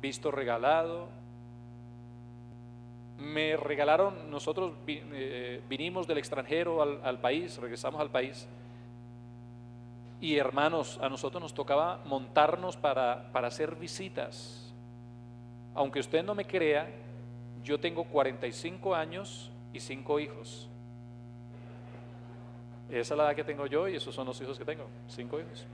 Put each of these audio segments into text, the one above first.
visto regalado. Me regalaron, nosotros vinimos del extranjero al país, regresamos al país. Y hermanos, a nosotros nos tocaba montarnos para hacer visitas. Aunque usted no me crea, yo tengo 45 años y 5 hijos. Esa es la edad que tengo yo y esos son los hijos que tengo, 5 hijos.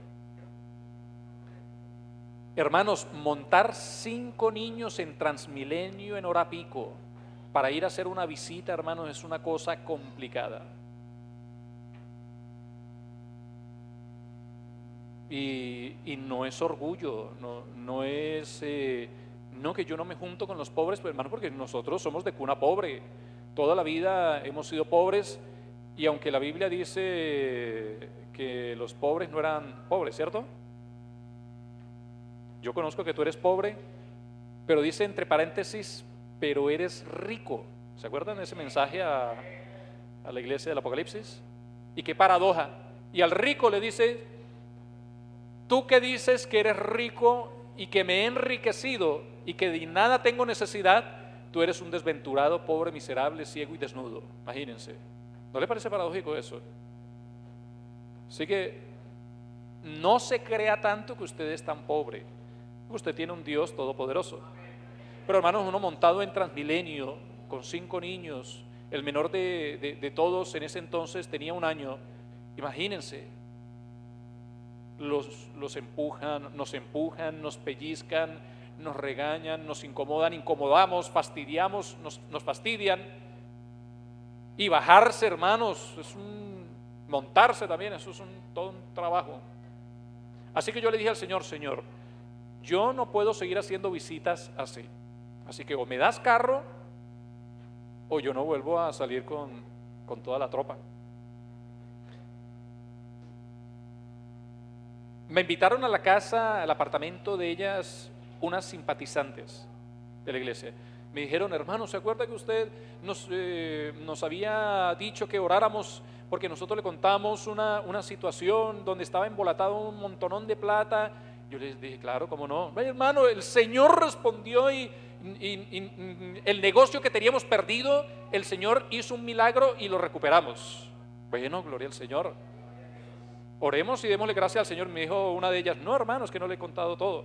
Hermanos, montar 5 niños en Transmilenio en hora pico para ir a hacer una visita, hermanos, es una cosa complicada. Y no es orgullo, no es, no que yo no me junto con los pobres, pero hermano, porque nosotros somos de cuna pobre, toda la vida hemos sido pobres, y aunque la Biblia dice que los pobres no eran pobres, ¿cierto? Yo conozco que tú eres pobre, pero dice entre paréntesis, pero eres rico. ¿Se acuerdan de ese mensaje a la iglesia del Apocalipsis? Y qué paradoja. Y al rico le dice: tú que dices que eres rico y que me he enriquecido y que de nada tengo necesidad, tú eres un desventurado, pobre, miserable, ciego y desnudo. Imagínense. ¿No le parece paradójico eso? Así que no se crea tanto que usted es tan pobre. Usted tiene un Dios todopoderoso. Pero hermanos, uno montado en Transmilenio con 5 niños, el menor de todos en ese entonces tenía 1 año. Imagínense, los empujan, nos pellizcan, nos regañan, nos incomodan, incomodamos, fastidiamos, nos fastidian. Y bajarse, hermanos, montarse también, eso es todo un trabajo. Así que yo le dije al Señor: Señor, yo no puedo seguir haciendo visitas así. Así que o me das carro o yo no vuelvo a salir con toda la tropa. Me invitaron a la casa, al apartamento de ellas, unas simpatizantes de la iglesia. Me dijeron: hermano, ¿se acuerda que usted nos había dicho que oráramos porque nosotros le contamos una situación donde estaba embolatado un montonón de plata? Yo les dije: claro, ¿cómo no? Hermano, el Señor respondió y el negocio que teníamos perdido, el Señor hizo un milagro y lo recuperamos. Bueno, gloria al Señor. Oremos y démosle gracias al Señor. Me dijo una de ellas: no, hermano, es que no le he contado todo.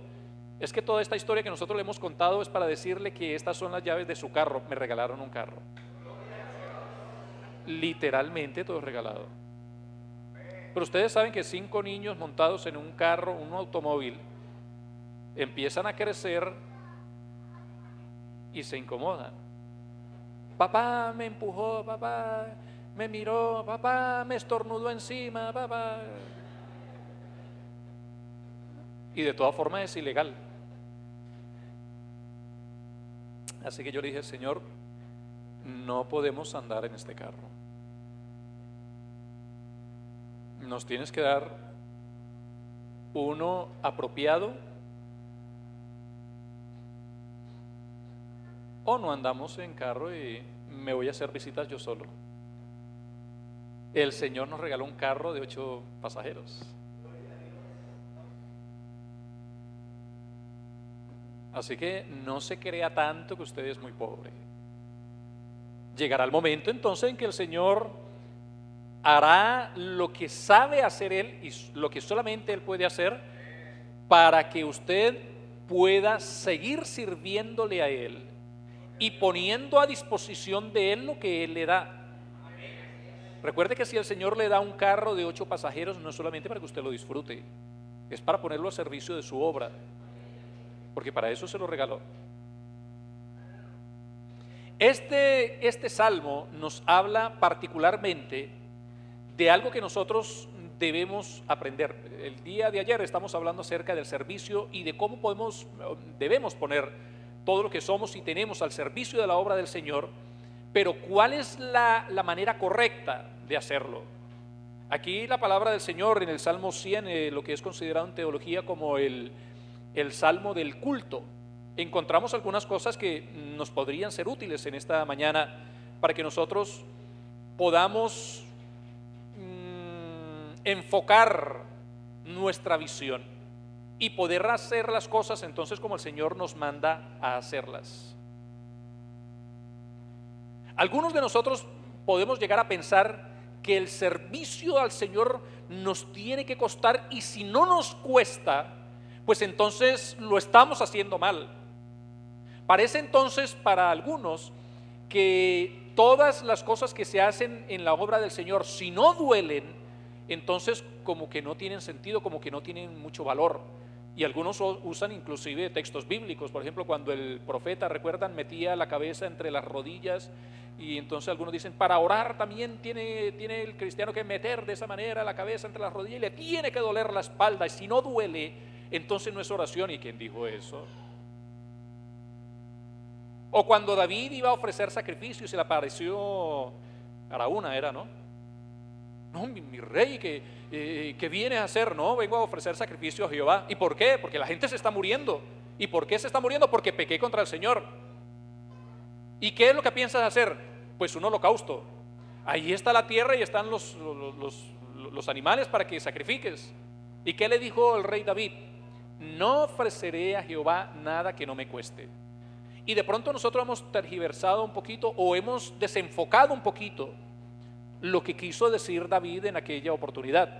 Es que toda esta historia que nosotros le hemos contado es para decirle que estas son las llaves de su carro. Me regalaron un carro. Literalmente todo regalado. Pero ustedes saben que 5 niños montados en un carro, un automóvil, empiezan a crecer y se incomodan. Papá me empujó, papá me miró, papá me estornudó encima, papá. Y de todas formas es ilegal. Así que yo le dije: Señor, no podemos andar en este carro. Nos tienes que dar uno apropiado, o no andamos en carro y me voy a hacer visitas yo solo. El Señor nos regaló un carro de 8 pasajeros. Así que no se crea tanto que usted es muy pobre. Llegará el momento entonces en que el Señor hará lo que sabe hacer Él y lo que solamente Él puede hacer para que usted pueda seguir sirviéndole a Él y poniendo a disposición de Él lo que Él le da. Recuerde que si el Señor le da un carro de 8 pasajeros, no es solamente para que usted lo disfrute, es para ponerlo a servicio de su obra, porque para eso se lo regaló. Este salmo nos habla particularmente de algo que nosotros debemos aprender. El día de ayer estamos hablando acerca del servicio y de cómo debemos poner todo lo que somos y tenemos al servicio de la obra del Señor, pero ¿cuál es la manera correcta de hacerlo? Aquí la palabra del Señor en el Salmo 100, lo que es considerado en teología como el Salmo del culto, encontramos algunas cosas que nos podrían ser útiles en esta mañana para que nosotros podamos enfocar nuestra visión. y poder hacer las cosas entonces como el Señor nos manda a hacerlas. Algunos de nosotros podemos llegar a pensar que el servicio al Señor nos tiene que costar, y si no nos cuesta, pues entonces lo estamos haciendo mal. Parece entonces para algunos que todas las cosas que se hacen en la obra del Señor, si no duelen, entonces como que no tienen sentido, como que no tienen mucho valor. Y algunos usan inclusive textos bíblicos. Por ejemplo, cuando el profeta, recuerdan, metía la cabeza entre las rodillas, y entonces algunos dicen, para orar también tiene el cristiano que meter de esa manera la cabeza entre las rodillas y le tiene que doler la espalda, y si no duele, entonces no es oración. ¿Y quién dijo eso? O cuando David iba a ofrecer sacrificios, se le apareció Araúna, era, ¿no? No, mi rey, ¿qué viene a hacer? No, vengo a ofrecer sacrificio a Jehová. ¿Y por qué? Porque la gente se está muriendo. ¿Y por qué se está muriendo? Porque pequé contra el Señor. ¿Y qué es lo que piensas hacer? Pues un holocausto. Ahí está la tierra y están los animales para que sacrifiques. ¿Y qué le dijo el rey David? No ofreceré a Jehová nada que no me cueste. Y de pronto nosotros hemos tergiversado un poquito, o hemos desenfocado un poquito lo que quiso decir David en aquella oportunidad.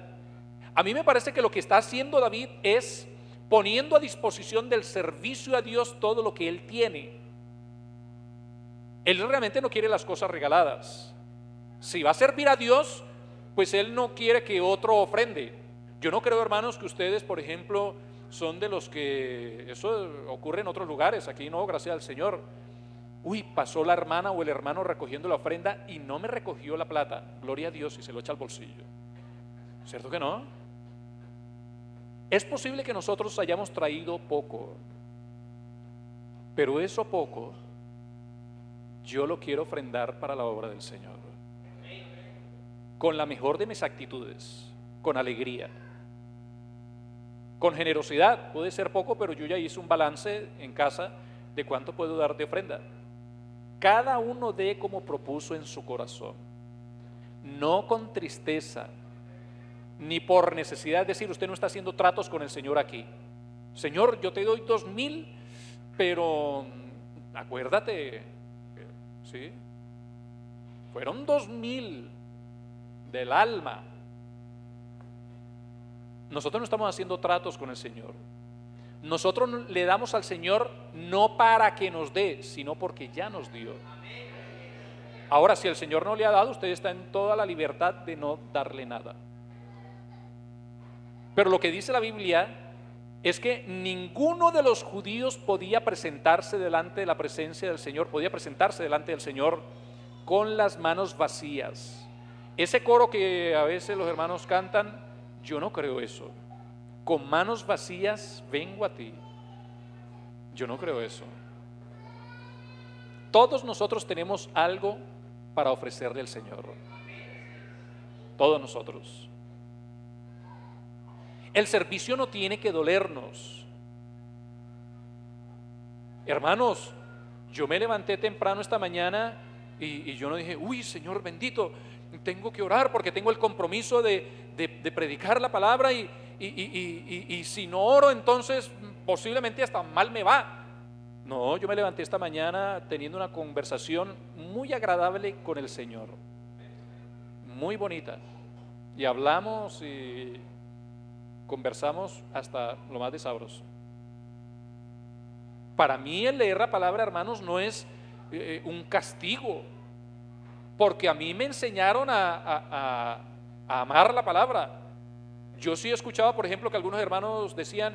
A mí me parece que lo que está haciendo David es poniendo a disposición del servicio a Dios todo lo que él tiene. Él realmente no quiere las cosas regaladas. Si va a servir a Dios, pues él no quiere que otro ofrende. Yo no creo, hermanos, que ustedes, por ejemplo, son de los que eso ocurre en otros lugares. Aquí no, gracias al Señor. Uy, pasó la hermana o el hermano recogiendo la ofrenda y no me recogió la plata. Gloria a Dios, y se lo echa al bolsillo. ¿Cierto que no? Es posible que nosotros hayamos traído poco, pero eso poco yo lo quiero ofrendar para la obra del Señor, con la mejor de mis actitudes, con alegría, con generosidad. Puede ser poco, pero yo ya hice un balance en casa de cuánto puedo dar de ofrenda. Cada uno dé como propuso en su corazón, no con tristeza, ni por necesidad. Es decir, usted no está haciendo tratos con el Señor aquí. Señor, yo te doy 2,000, pero acuérdate, ¿sí? Fueron 2,000 del alma. Nosotros no estamos haciendo tratos con el Señor. Nosotros le damos al Señor no para que nos dé, sino porque ya nos dio. Ahora, si el Señor no le ha dado, usted está en toda la libertad de no darle nada. Pero lo que dice la Biblia es que ninguno de los judíos podía presentarse delante de la presencia del Señor, podía presentarse delante del Señor con las manos vacías. Ese coro que a veces los hermanos cantan, yo no creo eso. Con manos vacías vengo a ti. Yo no creo eso. Todos nosotros tenemos algo para ofrecerle al Señor. Todos nosotros. El servicio no tiene que dolernos. Hermanos, yo me levanté temprano esta mañana y yo no dije, uy, Señor bendito, tengo que orar porque tengo el compromiso de predicar la palabra y si no oro, entonces posiblemente hasta mal me va. No, yo me levanté esta mañana teniendo una conversación muy agradable con el Señor, muy bonita, y hablamos y conversamos hasta lo más de sabroso. Para mí el leer la palabra, hermanos, no es un castigo, porque a mí me enseñaron a amar la palabra. Yo sí escuchaba, por ejemplo, que algunos hermanos decían,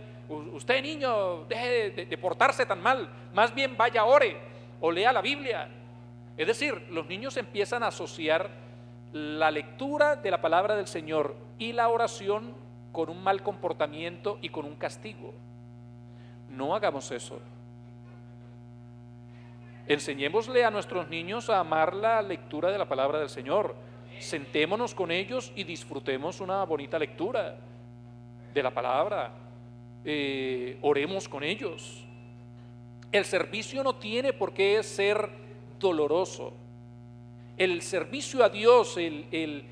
usted niño, deje de portarse tan mal, más bien vaya, ore o lea la Biblia. Es decir, los niños empiezan a asociar la lectura de la palabra del Señor y la oración con un mal comportamiento y con un castigo. No hagamos eso. Enseñémosle a nuestros niños a amar la lectura de la palabra del Señor. Sentémonos con ellos y disfrutemos una bonita lectura de la palabra. Oremos con ellos. El servicio no tiene por qué ser doloroso. El servicio a Dios, el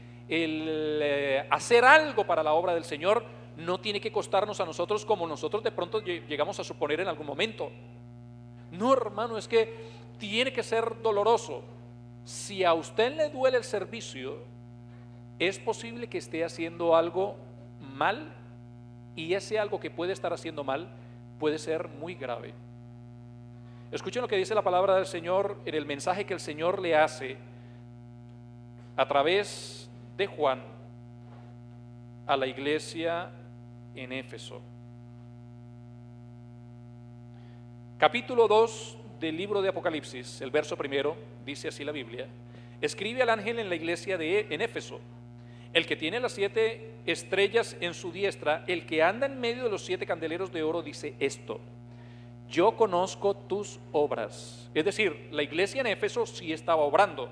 hacer algo para la obra del Señor, no tiene que costarnos a nosotros como nosotros de pronto llegamos a suponer en algún momento. No, hermano, es que tiene que ser doloroso. Si a usted le duele el servicio, es posible que esté haciendo algo mal, y ese algo que puede estar haciendo mal puede ser muy grave. Escuchen lo que dice la palabra del Señor en el mensaje que el Señor le hace a través de Juan a la iglesia en Éfeso. Capítulo 2 del libro de Apocalipsis, el verso primero, dice así la Biblia: escribe al ángel en la iglesia en Éfeso, el que tiene las 7 estrellas en su diestra, el que anda en medio de los 7 candeleros de oro, dice esto: yo conozco tus obras. Es decir, la iglesia en Éfeso sí estaba obrando.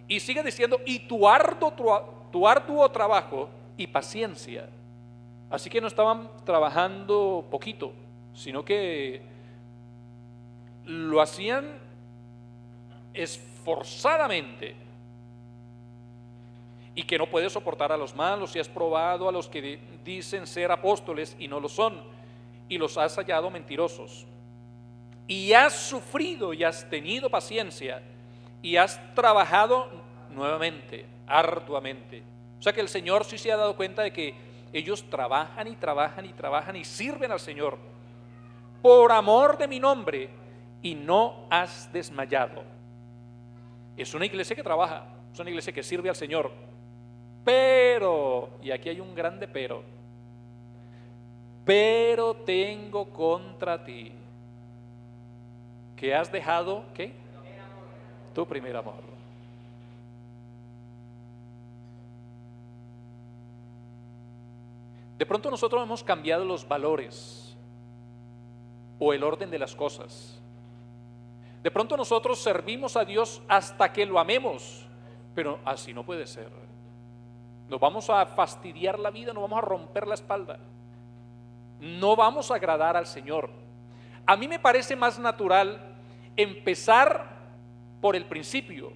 Y sigue diciendo: y tu arduo trabajo y paciencia. Así que no estaban trabajando poquito, sino que lo hacían esforzadamente. Y que no puedes soportar a los malos, y has probado a los que dicen ser apóstoles y no lo son, y los has hallado mentirosos. Y has sufrido y has tenido paciencia, y has trabajado nuevamente, arduamente. O sea que el Señor sí se ha dado cuenta de que ellos trabajan y trabajan y trabajan y sirven al Señor por amor de mi nombre, y no has desmayado. Es una iglesia que trabaja, es una iglesia que sirve al Señor. Pero, y aquí hay un grande pero tengo contra ti que has dejado, ¿qué? Tu primer amor. De pronto nosotros hemos cambiado los valores o el orden de las cosas. De pronto nosotros servimos a Dios hasta que lo amemos, pero así no puede ser. Nos vamos a fastidiar la vida, nos vamos a romper la espalda, no vamos a agradar al Señor. A mí me parece más natural empezar por el principio.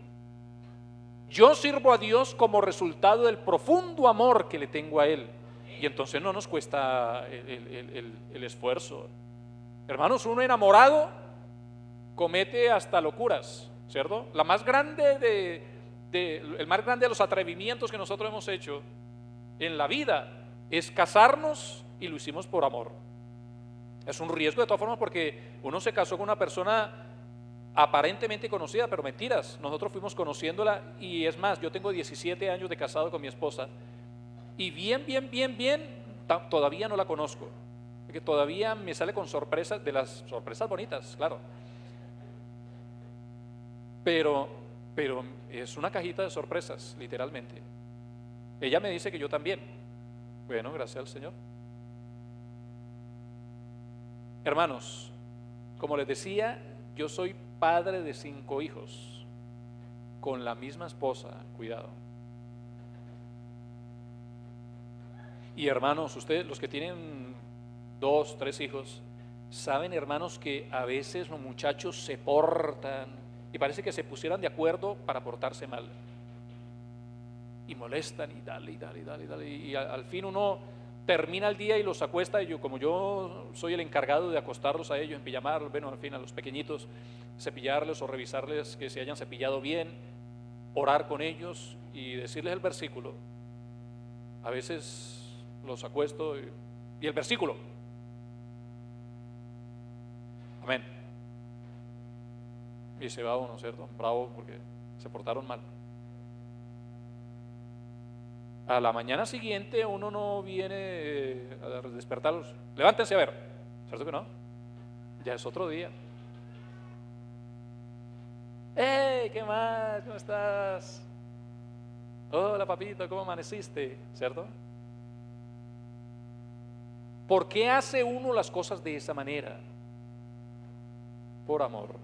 Yo sirvo a Dios como resultado del profundo amor que le tengo a Él, y entonces no nos cuesta el esfuerzo. Hermanos, uno enamorado comete hasta locuras, ¿cierto? La más grande el más grande de los atrevimientos que nosotros hemos hecho en la vida es casarnos, y lo hicimos por amor. Es un riesgo de todas formas, porque uno se casó con una persona aparentemente conocida, pero mentiras. Nosotros fuimos conociéndola, y es más, yo tengo 17 años de casado con mi esposa, y bien, todavía no la conozco, porque todavía me sale con sorpresas, de las sorpresas bonitas, claro. Pero es una cajita de sorpresas, literalmente. Ella me dice que yo también. Bueno, gracias al Señor. Hermanos, como les decía, yo soy padre de 5 hijos con la misma esposa, cuidado. Y hermanos, ustedes, los que tienen 2, 3 hijos, saben, hermanos, que a veces los muchachos se portan y parece que se pusieran de acuerdo para portarse mal, y molestan, y dale, y al fin uno termina el día y los acuesta, y como yo soy el encargado de acostarlos a ellos, en pijamar, bueno, al fin a los pequeñitos, cepillarles o revisarles que se hayan cepillado bien, orar con ellos y decirles el versículo. A veces los acuesto y el versículo. Amén. Y se va uno, ¿cierto? Bravo, porque se portaron mal. A la mañana siguiente uno no viene a despertarlos. Levántense a ver, ¿cierto que no? Ya es otro día. ¡Hey! ¿Qué más? ¿Cómo estás? Hola, papito, ¿cómo amaneciste? ¿Cierto? ¿Por qué hace uno las cosas de esa manera? Por amor.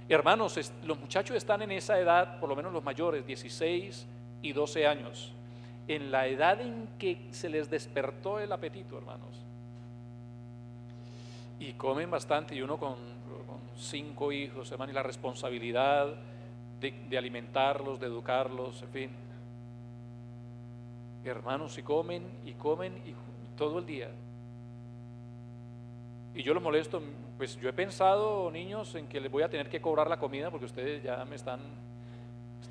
Hermanos, los muchachos están en esa edad, por lo menos los mayores, 16 y 12 años, en la edad en que se les despertó el apetito, hermanos. Y comen bastante, y uno con 5 hijos, hermano, y la responsabilidad de alimentarlos, de educarlos, en fin. hermanos, y comen y comen y todo el día. Y yo los molesto, pues yo he pensado, niños, en que les voy a tener que cobrar la comida porque ustedes ya me están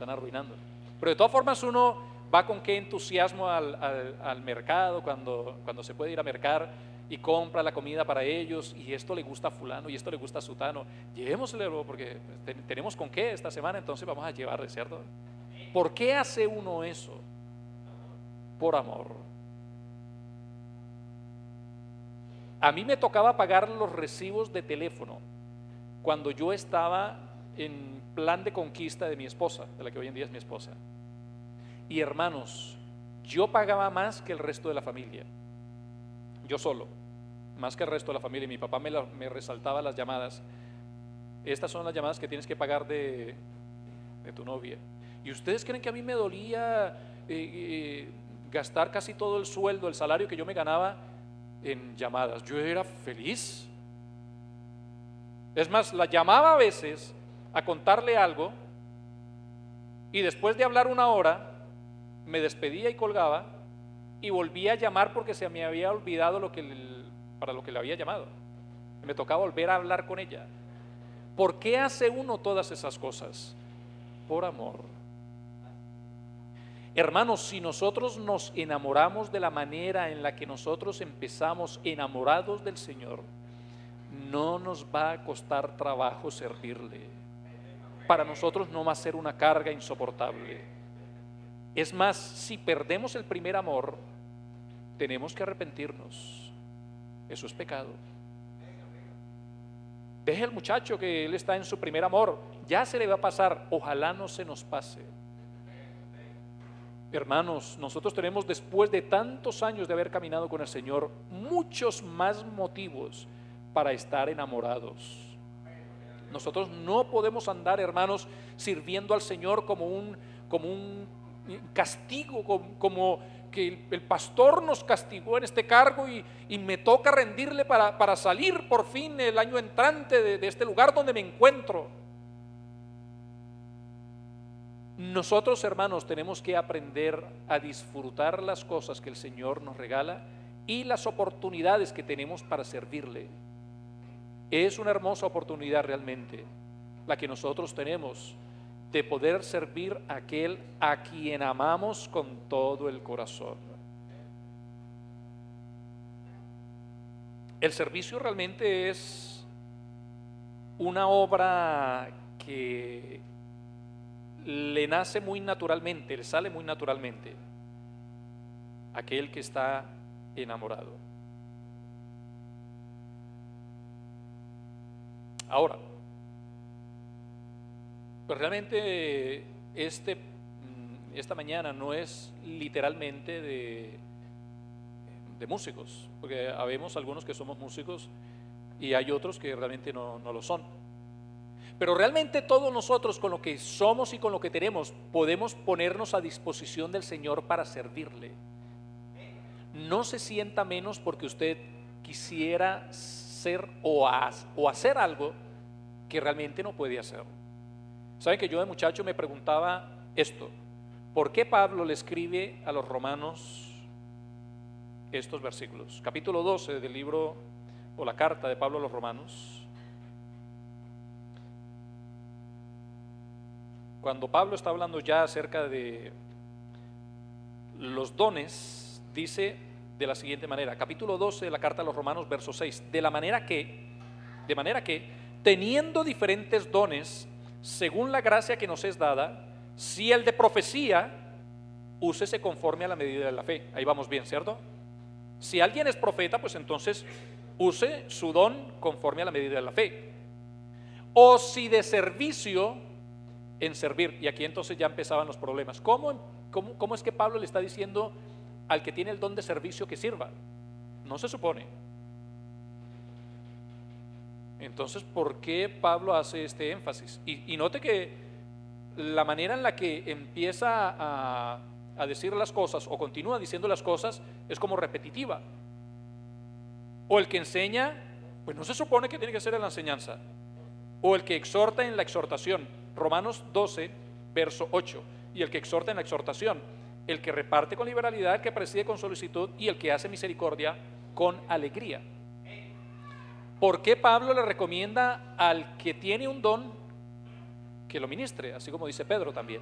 arruinando. Pero de todas formas uno va con qué entusiasmo al mercado cuando se puede ir a mercar y compra la comida para ellos, y esto le gusta a fulano y esto le gusta a sutano, llevémosle porque tenemos con qué esta semana, entonces vamos a llevarle, ¿cierto? ¿Por qué hace uno eso? Por amor. A mí me tocaba pagar los recibos de teléfono cuando yo estaba en plan de conquista de mi esposa, de la que hoy en día es mi esposa. Y hermanos, yo pagaba más que el resto de la familia. Yo solo, más que el resto de la familia. Mi papá me resaltaba las llamadas. Estas son las llamadas que tienes que pagar de tu novia. ¿Y ustedes creen que a mí me dolía gastar casi todo el sueldo, el salario que yo me ganaba en llamadas? Yo era feliz. Es más, la llamaba a veces a contarle algo y después de hablar una hora me despedía y colgaba y volvía a llamar porque se me había olvidado para lo que le había llamado. Me tocaba volver a hablar con ella. ¿Por qué hace uno todas esas cosas? Por amor. Hermanos, si nosotros nos enamoramos de la manera en la que nosotros empezamos enamorados del Señor, no nos va a costar trabajo servirle. Para nosotros no va a ser una carga insoportable. Es más, si perdemos el primer amor, tenemos que arrepentirnos. Eso es pecado. Deje al muchacho que él está en su primer amor, ya se le va a pasar, ojalá no se nos pase. Hermanos, nosotros tenemos, después de tantos años de haber caminado con el Señor, muchos más motivos para estar enamorados. Nosotros no podemos andar, hermanos, sirviendo al Señor como un castigo, como que el pastor nos castigó en este cargo y me toca rendirle para salir por fin el año entrante de este lugar donde me encuentro. Nosotros, hermanos, tenemos que aprender a disfrutar las cosas que el Señor nos regala y las oportunidades que tenemos para servirle. Es una hermosa oportunidad realmente la que nosotros tenemos de poder servir a aquel a quien amamos con todo el corazón. El servicio realmente es una obra que le nace muy naturalmente, le sale muy naturalmente a aquel que está enamorado. Ahora, pues realmente esta mañana no es literalmente de músicos, porque habemos algunos que somos músicos y hay otros que realmente no lo son. Pero realmente todos nosotros, con lo que somos y con lo que tenemos, podemos ponernos a disposición del Señor para servirle. No se sienta menos porque usted quisiera ser o hacer algo que realmente no puede hacer. Saben que yo de muchacho me preguntaba esto: ¿por qué Pablo le escribe a los romanos estos versículos? Capítulo 12 del libro o la carta de Pablo a los romanos. Cuando Pablo está hablando ya acerca de los dones, dice de la siguiente manera, capítulo 12 de la carta a los romanos, verso 6, de manera que, teniendo diferentes dones, según la gracia que nos es dada, si el de profecía, úsese conforme a la medida de la fe. Ahí vamos bien, ¿cierto? Si alguien es profeta, pues entonces use su don conforme a la medida de la fe. O si de servicio, en servir. Y aquí entonces ya empezaban los problemas. ¿Cómo es que Pablo le está diciendo al que tiene el don de servicio que sirva? No se supone. Entonces, ¿por qué Pablo hace este énfasis? Y note que la manera en la que empieza a decir las cosas o continúa diciendo las cosas es como repetitiva. O el que enseña, pues no se supone que tiene que ser en la enseñanza. O el que exhorta en la exhortación. Romanos 12, verso 8. Y el que exhorta en la exhortación. el que reparte con liberalidad, el que preside con solicitud y el que hace misericordia con alegría. ¿Por qué Pablo le recomienda al que tiene un don que lo ministre? Así como dice Pedro también.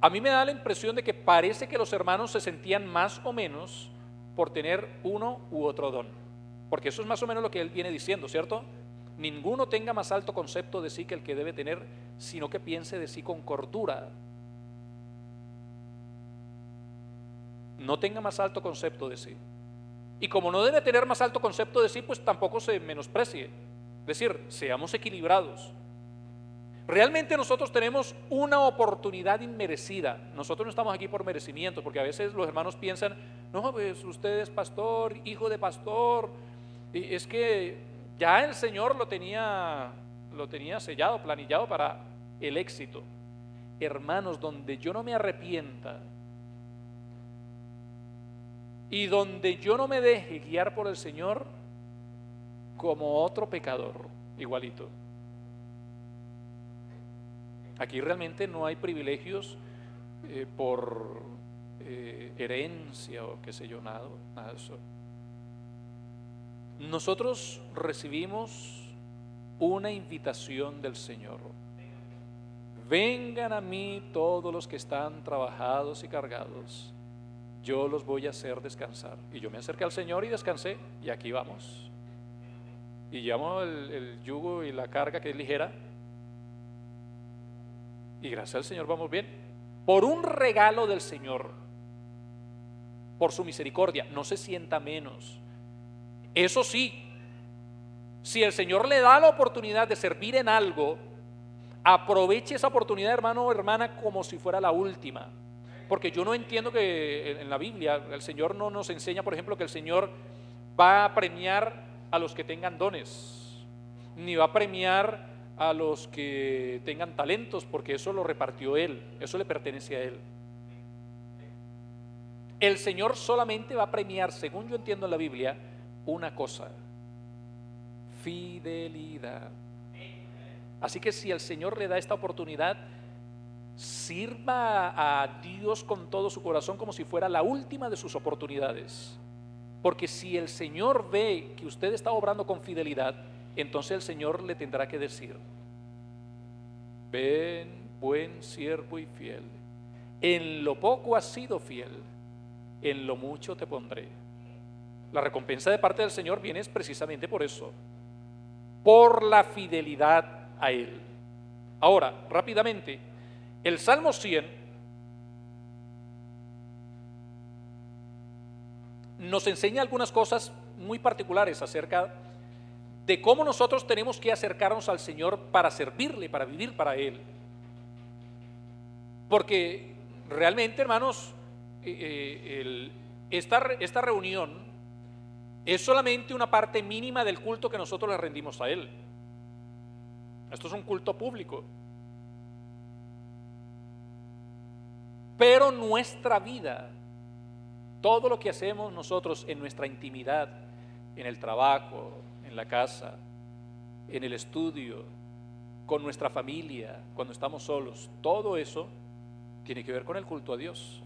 A mí me da la impresión de que parece que los hermanos se sentían más o menos por tener uno u otro don, porque eso es más o menos lo que él viene diciendo, ¿cierto? Ninguno tenga más alto concepto de sí que el que debe tener, sino que piense de sí con cordura. No tenga más alto concepto de sí. Y como no debe tener más alto concepto de sí, pues tampoco se menosprecie. Es decir, seamos equilibrados. Realmente nosotros tenemos una oportunidad inmerecida. Nosotros no estamos aquí por merecimiento, porque a veces los hermanos piensan, no, pues usted es pastor, hijo de pastor, y es que ya el Señor lo tenía sellado, planillado para el éxito. Hermanos, donde yo no me arrepienta y donde yo no me deje guiar por el Señor, como otro pecador, igualito. Aquí realmente no hay privilegios por herencia o qué sé yo, nada de eso. Nosotros recibimos una invitación del Señor. Vengan a mí todos los que están trabajados y cargados, yo los voy a hacer descansar. Y yo me acerqué al Señor y descansé, y aquí vamos. Y llevamos el yugo y la carga que es ligera, y gracias al Señor vamos bien. Por un regalo del Señor, por su misericordia, no se sienta menos. Eso sí, si el Señor le da la oportunidad de servir en algo, aproveche esa oportunidad, hermano o hermana, como si fuera la última. Porque yo no entiendo que en la Biblia el Señor no nos enseña, por ejemplo, que el Señor va a premiar a los que tengan dones, ni va a premiar a los que tengan talentos, porque eso lo repartió Él, eso le pertenece a Él. El Señor solamente va a premiar, según yo entiendo en la Biblia, una cosa: fidelidad. Así que si el Señor le da esta oportunidad, sirva a Dios con todo su corazón como si fuera la última de sus oportunidades. Porque si el Señor ve que usted está obrando con fidelidad, entonces el Señor le tendrá que decir: ven, buen siervo y fiel, en lo poco has sido fiel, en lo mucho te pondré. La recompensa de parte del Señor viene precisamente por eso, por la fidelidad a Él. Ahora, rápidamente, el Salmo 100 nos enseña algunas cosas muy particulares acerca de cómo nosotros tenemos que acercarnos al Señor para servirle, para vivir para Él. Porque realmente, hermanos, esta reunión es solamente una parte mínima del culto que nosotros le rendimos a Él. Esto es un culto público. Pero nuestra vida, todo lo que hacemos nosotros en nuestra intimidad, en el trabajo, en la casa, en el estudio, con nuestra familia, cuando estamos solos, todo eso tiene que ver con el culto a Dios.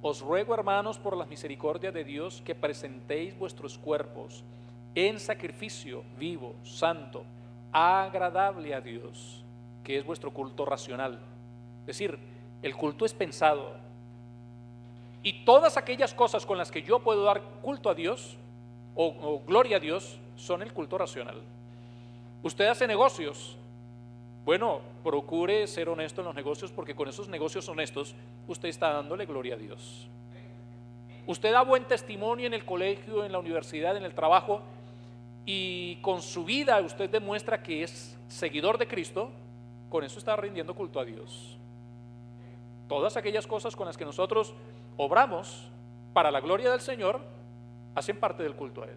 Os ruego, hermanos, por las misericordias de Dios, que presentéis vuestros cuerpos en sacrificio vivo, santo, agradable a Dios, que es vuestro culto racional. Es decir, el culto es pensado. Y todas aquellas cosas con las que yo puedo dar culto a Dios o gloria a Dios son el culto racional. Usted hace negocios. Bueno, procure ser honesto en los negocios, porque con esos negocios honestos usted está dándole gloria a Dios. Usted da buen testimonio en el colegio, en la universidad, en el trabajo, y con su vida usted demuestra que es seguidor de Cristo. Con eso está rindiendo culto a Dios. Todas aquellas cosas con las que nosotros obramos para la gloria del Señor hacen parte del culto a Él.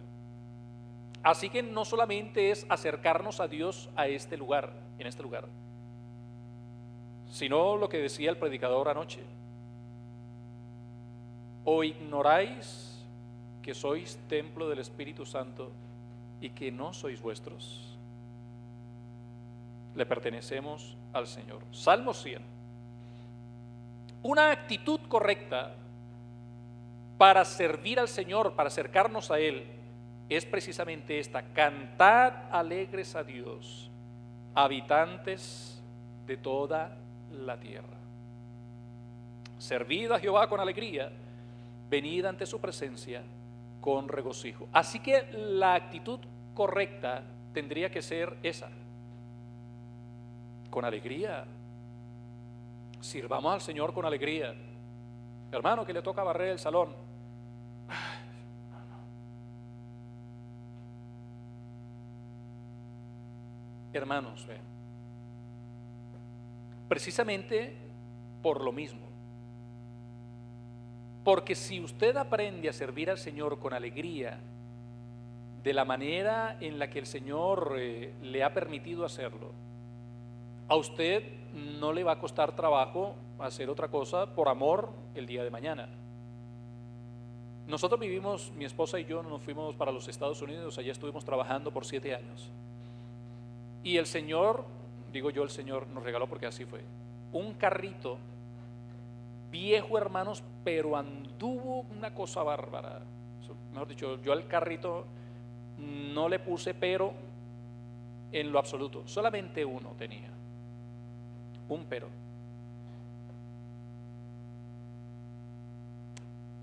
Así que no solamente es acercarnos a Dios a este lugar, en este lugar, sino lo que decía el predicador anoche: ¿o ignoráis que sois templo del Espíritu Santo y que no sois vuestros? Le pertenecemos al Señor. Salmo 100. una actitud correcta para servir al Señor, para acercarnos a Él, es precisamente esta: cantad alegres a Dios, habitantes de toda la tierra. Servid a Jehová con alegría, venid ante su presencia con regocijo. Así que la actitud correcta tendría que ser esa: con alegría. Sirvamos al Señor con alegría. Hermano, que le toca barrer el salón. Hermanos, precisamente por lo mismo. Porque si usted aprende a servir al Señor con alegría, de la manera en la que el Señor le ha permitido hacerlo, a usted no le va a costar trabajo hacer otra cosa por amor el día de mañana. Nosotros vivimos, mi esposa y yo nos fuimos para los Estados Unidos, allá estuvimos trabajando por 7 años. Y el Señor, digo yo, el Señor nos regaló, porque así fue, un carrito viejo, hermanos, pero anduvo una cosa bárbara. Mejor dicho, yo al carrito no le puse pero en lo absoluto, solamente uno tenía, un pero.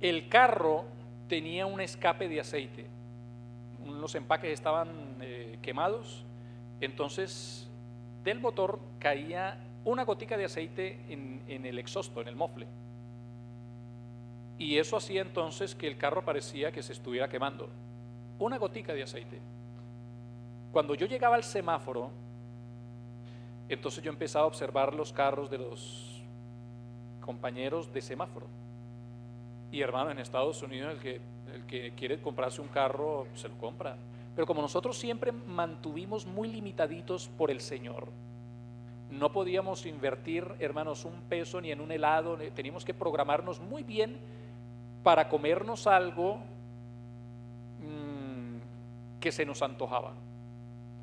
El carro tenía un escape de aceite, los empaques estaban quemados, entonces del motor caía una gotica de aceite en el exhausto, en el mofle, y eso hacía entonces que el carro parecía que se estuviera quemando. Una gotica de aceite. Cuando yo llegaba al semáforo, entonces yo empezaba a observar los carros de los compañeros de semáforo. Y hermano, en Estados Unidos el que quiere comprarse un carro se lo compra. Pero como nosotros siempre mantuvimos muy limitaditos por el Señor, no podíamos invertir, hermanos, un peso ni en un helado. Teníamos que programarnos muy bien para comernos algo que se nos antojaba.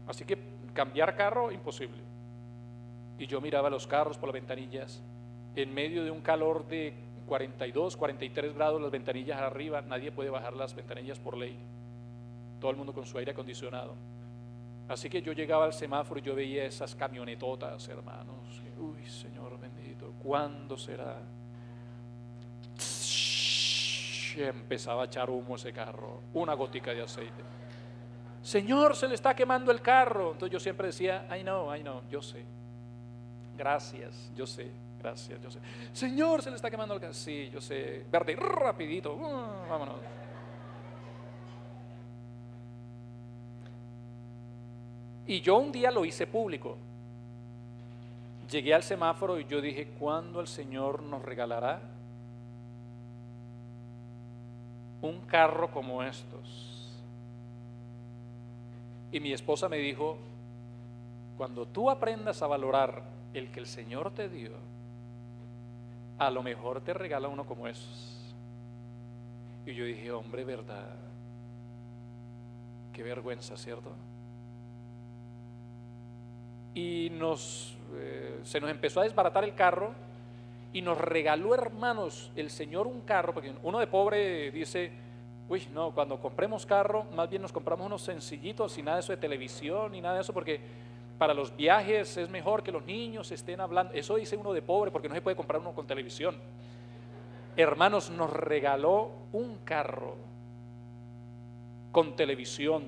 Así que cambiar carro, imposible. Y yo miraba los carros por las ventanillas, en medio de un calor de 42, 43 grados, las ventanillas arriba, nadie puede bajar las ventanillas por ley, todo el mundo con su aire acondicionado. Así que yo llegaba al semáforo y yo veía esas camionetotas, hermanos. Uy, Señor bendito, ¿cuándo será? Empezaba a echar humo ese carro, una gotica de aceite. Señor, se le está quemando el carro. Entonces yo siempre decía, I know, yo sé. Gracias, yo sé, gracias, yo sé. Señor, se le está quemando el carro. Sí, yo sé. Verde, rapidito, vámonos. Y yo un día lo hice público. Llegué al semáforo y yo dije, ¿cuándo el Señor nos regalará un carro como estos? Y mi esposa me dijo, cuando tú aprendas a valorar el que el Señor te dio, a lo mejor te regala uno como esos. Y yo dije, hombre, verdad, qué vergüenza, ¿cierto? Y se nos empezó a desbaratar el carro y nos regaló, hermanos, el Señor un carro, porque uno de pobre dice, uy, no, cuando compremos carro, más bien nos compramos unos sencillitos, sin nada de eso de televisión, ni nada de eso, porque para los viajes es mejor que los niños estén hablando. Eso dice uno de pobre, porque no se puede comprar uno con televisión. Hermanos, nos regaló un carro con televisión,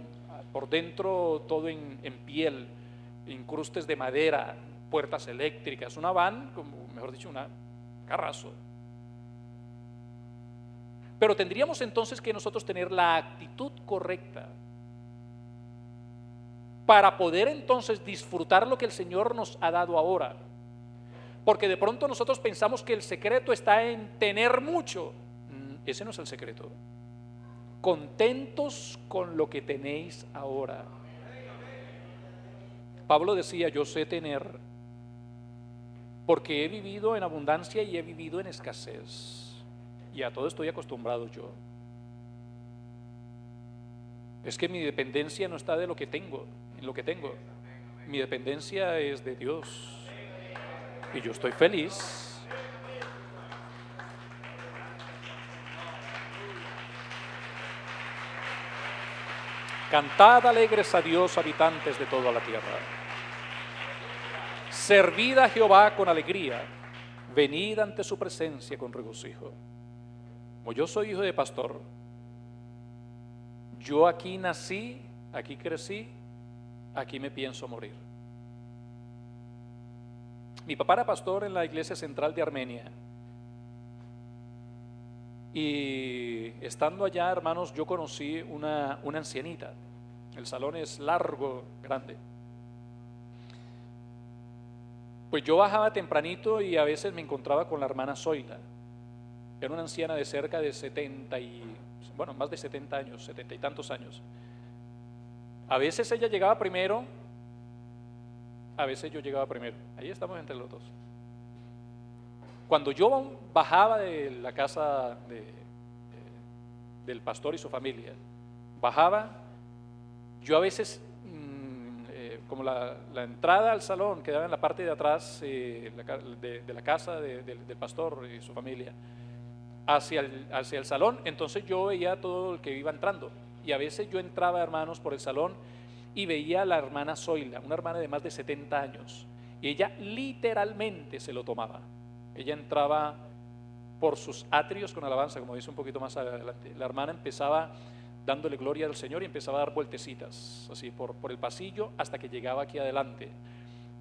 por dentro todo en piel, incrustes de madera, puertas eléctricas, una van, como mejor dicho, una carrazo. Pero tendríamos entonces que nosotros tener la actitud correcta para poder entonces disfrutar lo que el Señor nos ha dado ahora. Porque de pronto nosotros pensamos que el secreto está en tener mucho. Ese no es el secreto. Contentos con lo que tenéis ahora. Pablo decía, yo sé tener, porque he vivido en abundancia y he vivido en escasez. Y a todo estoy acostumbrado yo. Es que mi dependencia no está de lo que tengo, en lo que tengo. Mi dependencia es de Dios. Y yo estoy feliz. Cantad alegres a Dios, habitantes de toda la tierra. Servid a Jehová con alegría, venid ante su presencia con regocijo. Como yo soy hijo de pastor, yo aquí nací, aquí crecí, aquí me pienso morir. Mi papá era pastor en la iglesia central de Armenia. Y estando allá, hermanos, yo conocí una ancianita. El salón es largo, grande. Pues yo bajaba tempranito y a veces me encontraba con la hermana Zoila. Era una anciana de cerca de más de 70 años, 70 y tantos años. A veces ella llegaba primero, a veces yo llegaba primero. Ahí estamos entre los dos. Cuando yo bajaba de la casa del pastor y su familia, bajaba, yo a veces, como la entrada al salón quedaba en la parte de atrás de la casa del pastor y su familia, hacia el salón, entonces yo veía todo el que iba entrando. Y a veces yo entraba, hermanos, por el salón y veía a la hermana Zoila, una hermana de más de 70 años, y ella literalmente se lo tomaba. Ella entraba por sus atrios con alabanza, como dice un poquito más adelante. La hermana empezaba dándole gloria al Señor y empezaba a dar vueltecitas, así por el pasillo hasta que llegaba aquí adelante.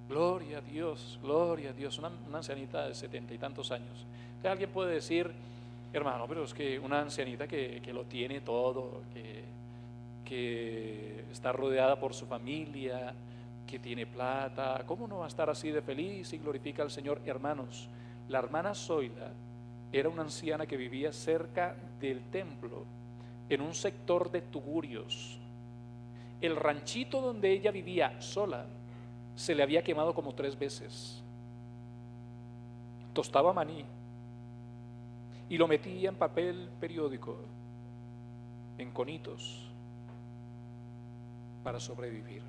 Gloria a Dios, una ancianita de 70 y tantos años. Que alguien puede decir, hermano, pero es que una ancianita que lo tiene todo, que está rodeada por su familia, que tiene plata, ¿cómo no va a estar así de feliz y glorifica al Señor? Hermanos, la hermana Zoila era una anciana que vivía cerca del templo, en un sector de tugurios. El ranchito donde ella vivía sola se le había quemado como 3 veces. Tostaba maní y lo metía en papel periódico, en conitos, para sobrevivir.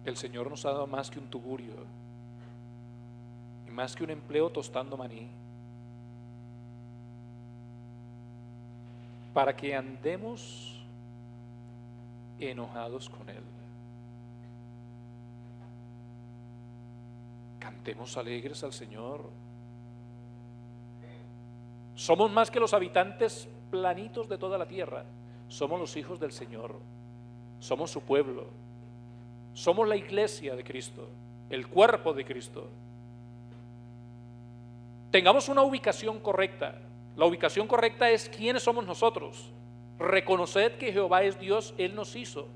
El Señor nos ha dado más que un tugurio y más que un empleo tostando maní, para que andemos enojados con Él. Cantemos alegres al Señor. Somos más que los habitantes planitos de toda la tierra. Somos los hijos del Señor. Somos su pueblo. Somos la iglesia de Cristo, el cuerpo de Cristo. Tengamos una ubicación correcta. La ubicación correcta es quiénes somos nosotros. Reconoced que Jehová es Dios, Él nos hizo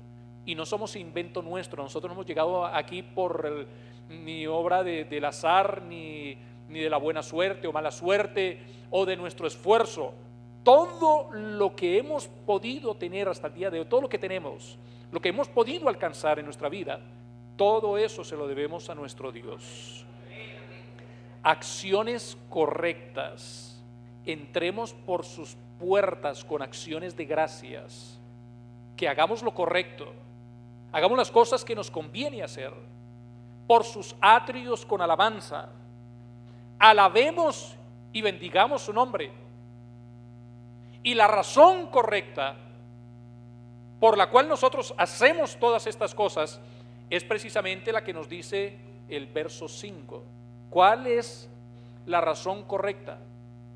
y no somos invento nuestro. Nosotros no hemos llegado aquí por ni obra del azar, ni de la buena suerte o mala suerte o de nuestro esfuerzo. Todo lo que hemos podido tener hasta el día de hoy, todo lo que tenemos, lo que hemos podido alcanzar en nuestra vida, todo eso se lo debemos a nuestro Dios. Acciones correctas. Entremos por sus puertas con acciones de gracias. Que hagamos lo correcto. Hagamos las cosas que nos conviene hacer. Por sus atrios con alabanza. Alabemos y bendigamos su nombre. Y la razón correcta por la cual nosotros hacemos todas estas cosas es precisamente la que nos dice el verso 5. ¿Cuál es la razón correcta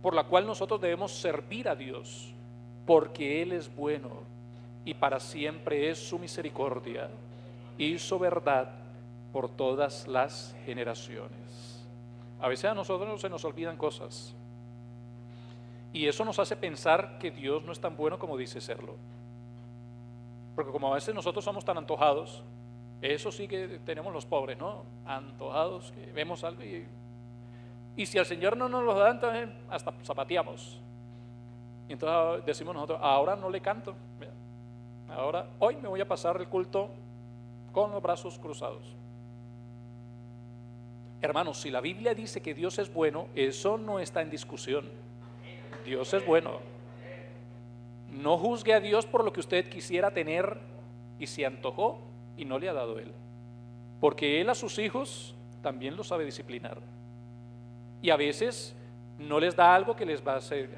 por la cual nosotros debemos servir a Dios? Porque Él es bueno y para siempre es su misericordia y su verdad por todas las generaciones. A veces a nosotros se nos olvidan cosas y eso nos hace pensar que Dios no es tan bueno como dice serlo. Porque como a veces nosotros somos tan antojados, eso sí que tenemos los pobres, ¿no? Antojados, que vemos algo y si al Señor no nos lo da, entonces hasta zapateamos. Y entonces decimos nosotros, ahora no le canto. Ahora, hoy me voy a pasar el culto con los brazos cruzados. Hermanos, si la Biblia dice que Dios es bueno, eso no está en discusión. Dios es bueno. No juzgue a Dios por lo que usted quisiera tener y se antojó y no le ha dado Él. Porque Él a sus hijos también los sabe disciplinar. Y a veces no les da algo que les va a hacer,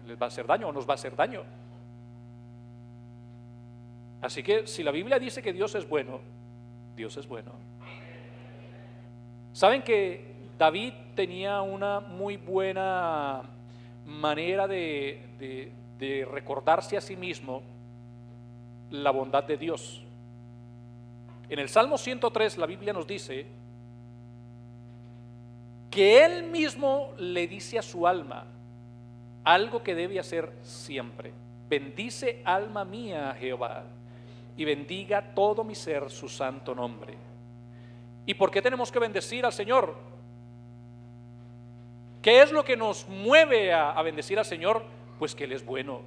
les va a hacer daño o nos va a hacer daño. Así que si la Biblia dice que Dios es bueno, Dios es bueno. ¿Saben que David tenía una muy buena manera de recordarse a sí mismo la bondad de Dios? En el Salmo 103 la Biblia nos dice que él mismo le dice a su alma algo que debe hacer siempre: bendice alma mía a Jehová y bendiga todo mi ser su santo nombre. ¿Y por qué tenemos que bendecir al Señor? ¿Qué es lo que nos mueve a bendecir al Señor? Pues que Él es bueno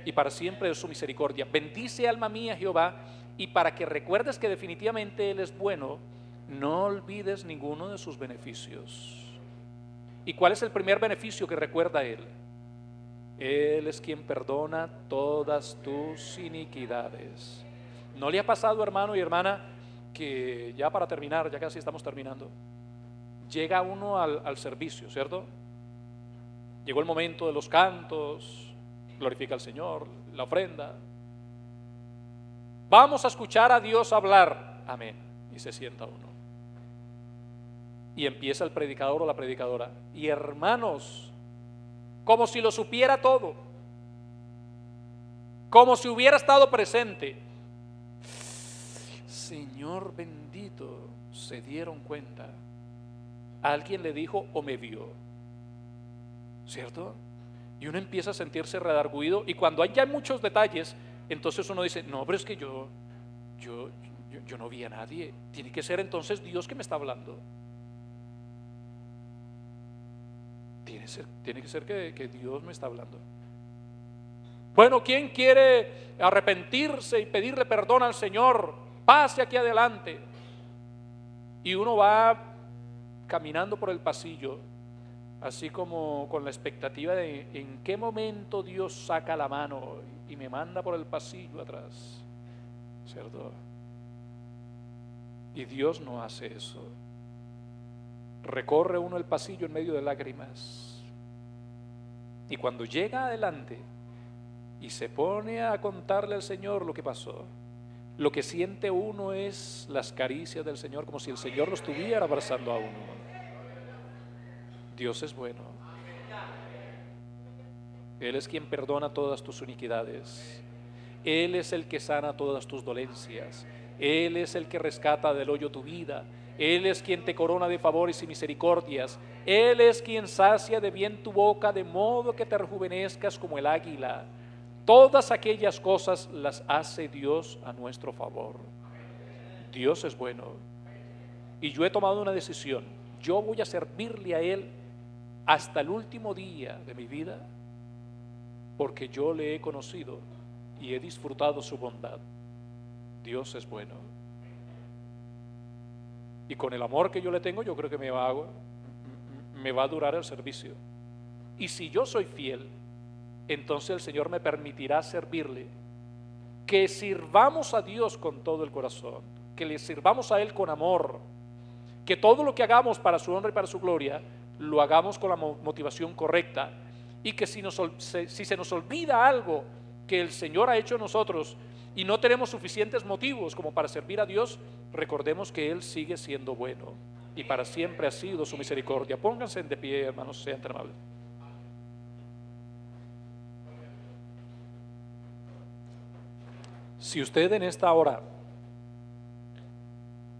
y para siempre es su misericordia. Bendice alma mía a Jehová, y para que recuerdes que definitivamente Él es bueno, no olvides ninguno de sus beneficios. ¿Y cuál es el primer beneficio que recuerda Él? Él es quien perdona todas tus iniquidades. ¿No le ha pasado, hermano y hermana, que ya para terminar, ya casi estamos terminando, llega uno al servicio, ¿cierto? Llegó el momento de los cantos, glorifica al Señor, la ofrenda. Vamos a escuchar a Dios hablar, amén, y se sienta uno. Y empieza el predicador o la predicadora, y hermanos, como si lo supiera todo, como si hubiera estado presente. Señor bendito, se dieron cuenta, alguien le dijo o me vio, ¿cierto? Y uno empieza a sentirse redarguido, y cuando hay ya muchos detalles, entonces uno dice, no, pero es que yo no vi a nadie, tiene que ser entonces Dios que me está hablando. Tiene que ser que Dios me está hablando. Bueno, ¿quién quiere arrepentirse y pedirle perdón al Señor? Pase aquí adelante. Y uno va caminando por el pasillo, así como con la expectativa de en qué momento Dios saca la mano y me manda por el pasillo atrás, ¿cierto? Y Dios no hace eso. Recorre uno el pasillo en medio de lágrimas, y cuando llega adelante y se pone a contarle al Señor lo que pasó, lo que siente uno es las caricias del Señor, como si el Señor lo estuviera abrazando a uno. Dios es bueno. Él es quien perdona todas tus iniquidades. Él es el que sana todas tus dolencias. Él es el que rescata del hoyo tu vida. Él es quien te corona de favores y misericordias. Él es quien sacia de bien tu boca, de modo que te rejuvenezcas como el águila. Todas aquellas cosas las hace Dios a nuestro favor. Dios es bueno. Y yo he tomado una decisión. Yo voy a servirle a Él hasta el último día de mi vida, porque yo le he conocido y he disfrutado su bondad. Dios es bueno. Y con el amor que yo le tengo, yo creo que me va a durar el servicio. Y si yo soy fiel, entonces el Señor me permitirá servirle. Que sirvamos a Dios con todo el corazón, que le sirvamos a Él con amor, que todo lo que hagamos para su honra y para su gloria, lo hagamos con la motivación correcta, y que si se nos olvida algo que el Señor ha hecho en nosotros y no tenemos suficientes motivos como para servir a Dios, recordemos que Él sigue siendo bueno y para siempre ha sido su misericordia. Pónganse de pie, hermanos, sean tan amables. Si usted en esta hora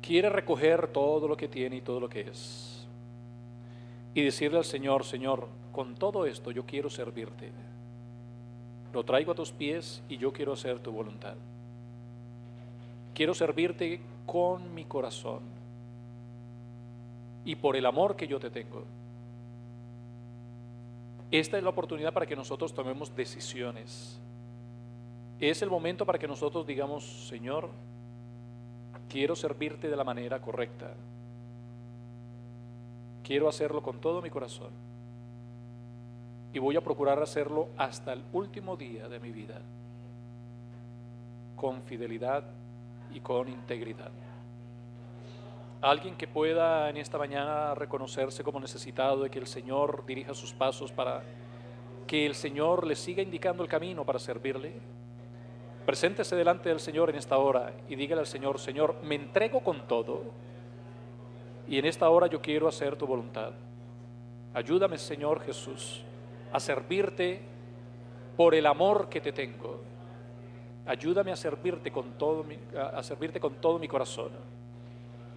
quiere recoger todo lo que tiene y todo lo que es y decirle al Señor, Señor, con todo esto yo quiero servirte, lo traigo a tus pies y yo quiero hacer tu voluntad. Quiero servirte con mi corazón y por el amor que yo te tengo. Esta es la oportunidad para que nosotros tomemos decisiones. Es el momento para que nosotros digamos, Señor, quiero servirte de la manera correcta. Quiero hacerlo con todo mi corazón y voy a procurar hacerlo hasta el último día de mi vida, con fidelidad y con integridad. Alguien que pueda en esta mañana reconocerse como necesitado de que el Señor dirija sus pasos para que el Señor le siga indicando el camino para servirle. Preséntese delante del Señor en esta hora y dígale al Señor: Señor, me entrego con todo y en esta hora yo quiero hacer tu voluntad. Ayúdame, Señor Jesús, a servirte por el amor que te tengo. Ayúdame a servirte con todo mi corazón,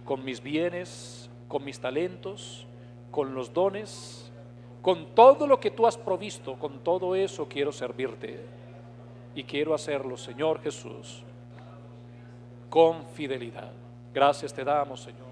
con mis bienes, con mis talentos, con los dones, con todo lo que tú has provisto. Con todo eso quiero servirte y quiero hacerlo, Señor Jesús, con fidelidad. Gracias te damos, Señor.